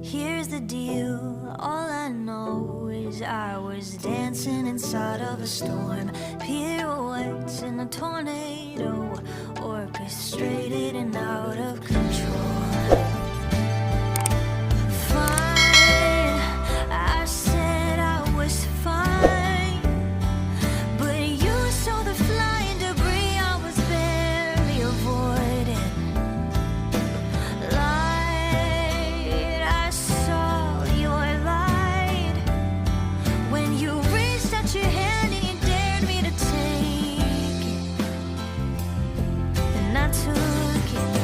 Here's the deal, all I know is I was dancing inside of a storm, pirouettes in a tornado, orchestrated and out of control. Fine, I said I was fine, but you saw the flying debris I was barely avoiding. Light, I saw your light when you reached out your hand and you dared me to take it, and I took it.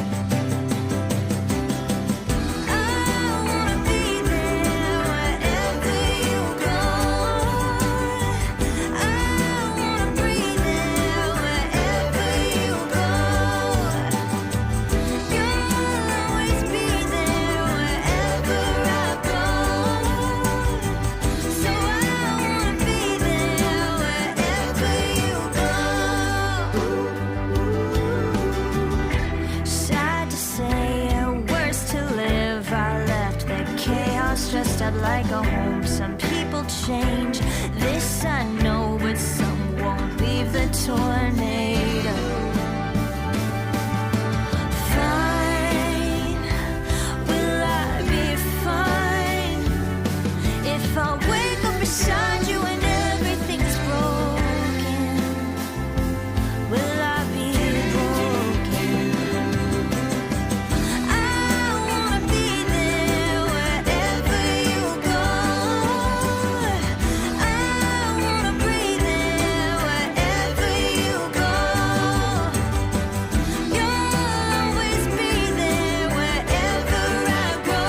Dressed up like a home. Some people change, this I know, but some won't leave the tornado. Fine, will I be fine if I wake up beside you and everything's broken? Will I be broken? I wanna be there wherever you go. I wanna breathe there wherever you go. You'll always be there wherever I go.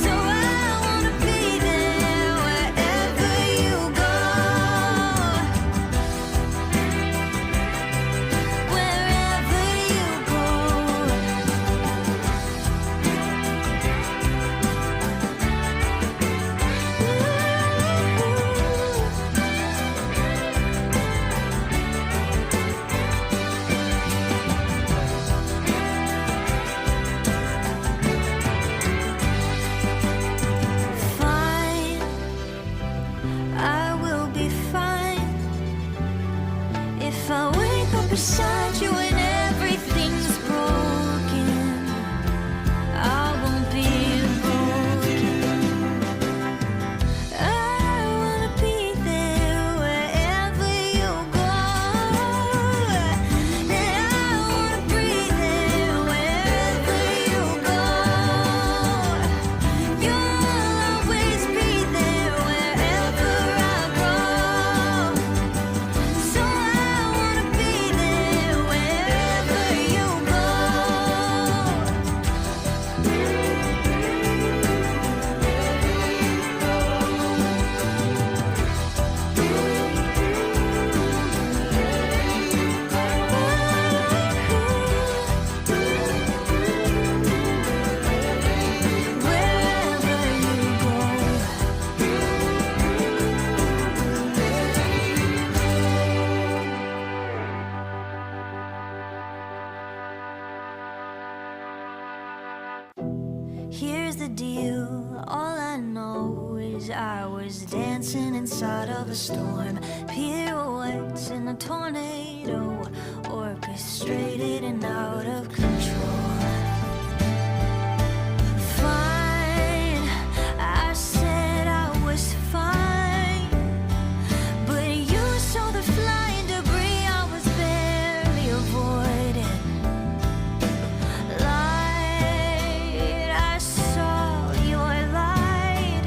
So I wanna be there wherever you go. Wherever you go. Fine, I will be fine if I wake up beside you and everything's broken. I won't be broken. I wanna be there wherever you go. And I wanna breathe there wherever you go. You'll always be there wherever I go. So I wanna be there wherever you go. Wherever you go. Here's the deal, all I know is I was dancing inside of a storm, pirouettes in a tornado, orchestrated and out of control. Fine, I said I was fine, but you saw the flying debris I was barely avoiding. Light, I saw your light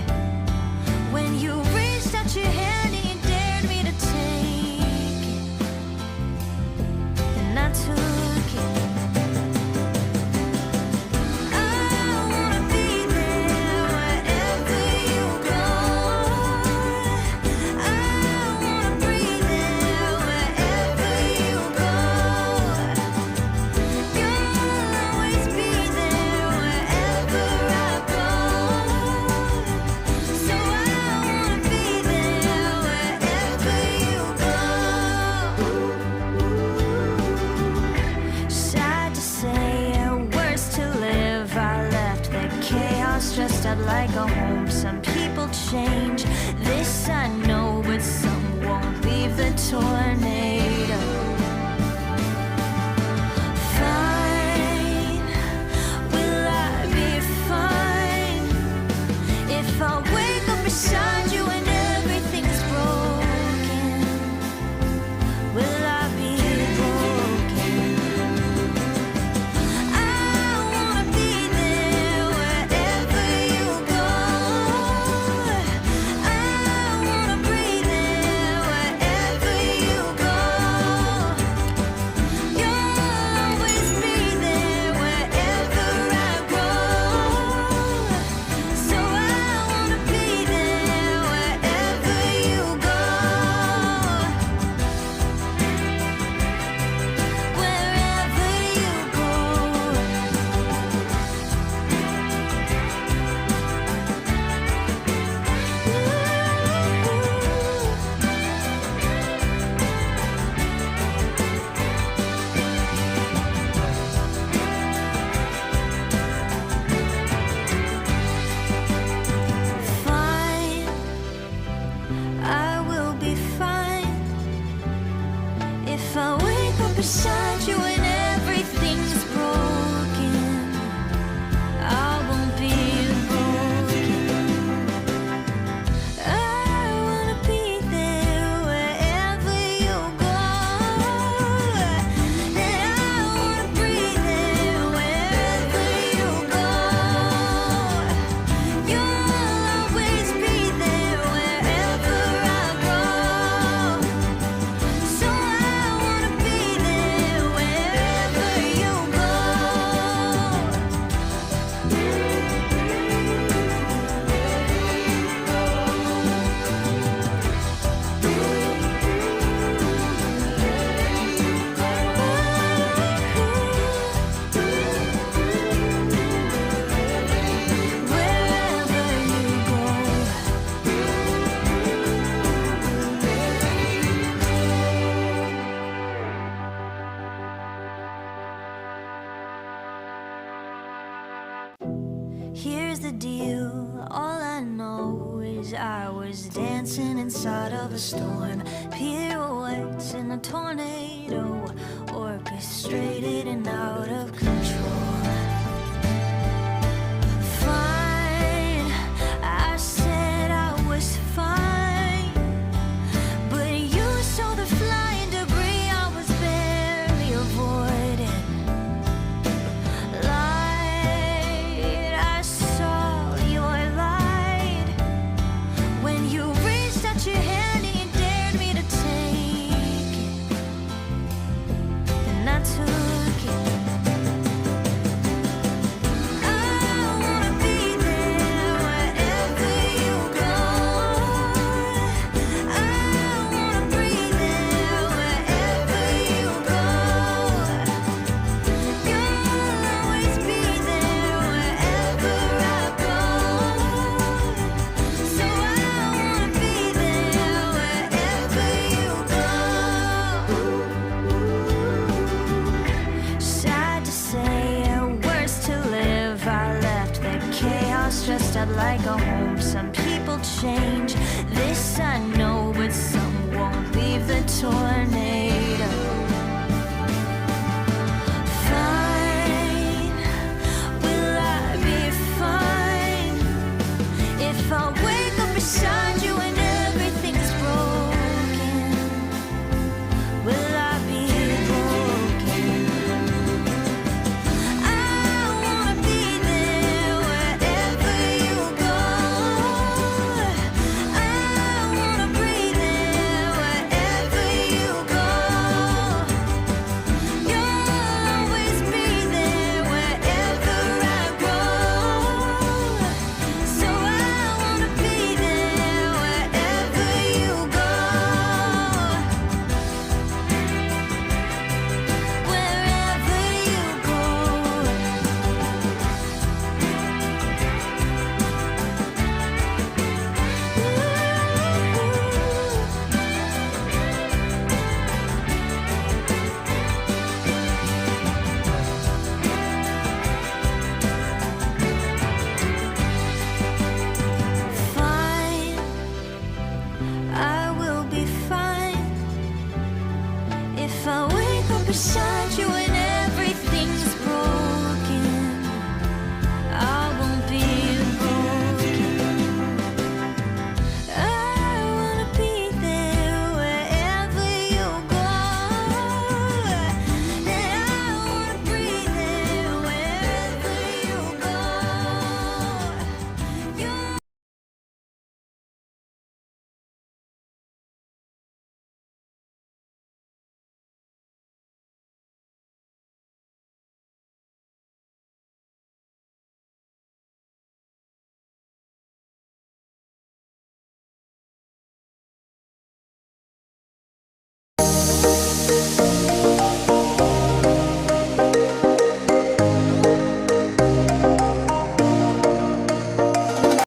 when you reached out your hand and you dared me to take it, and I took it. chaos dressed up like a home. Some people change, this I know, but some won't leave the tornado. Fine, will I be fine if I wake up beside you and everything's broken? Will I be broken? I wanna be there wherever you go. I wanna breathe there wherever you go. You'll always be there wherever I go. So I wanna be there wherever you go. Wherever you go. Fine, I will be fine if I wake up beside you and everything's broken. I won't be broken. I wanna be there wherever you go. And I wanna breathe there wherever you go. You'll always be there wherever I go. So I wanna be there wherever you go. Wherever you go. Here's the deal, all I know is I was dancing inside of a storm. Pirouettes in a tornado, orchestrated and out of control. Fine, I said I was fine, but you saw the flying debris I was barely avoiding. Light, I saw your light when you reached out your hand and you dared me to take it, and I took it. I wanna be there wherever you go. I wanna breathe there wherever you go. You'll always be there wherever I go. So I wanna be there wherever you go. Sad to say, worse to live. I left the chaos dressed up like a home. Some people change, this I know, but some won't leave the tornado.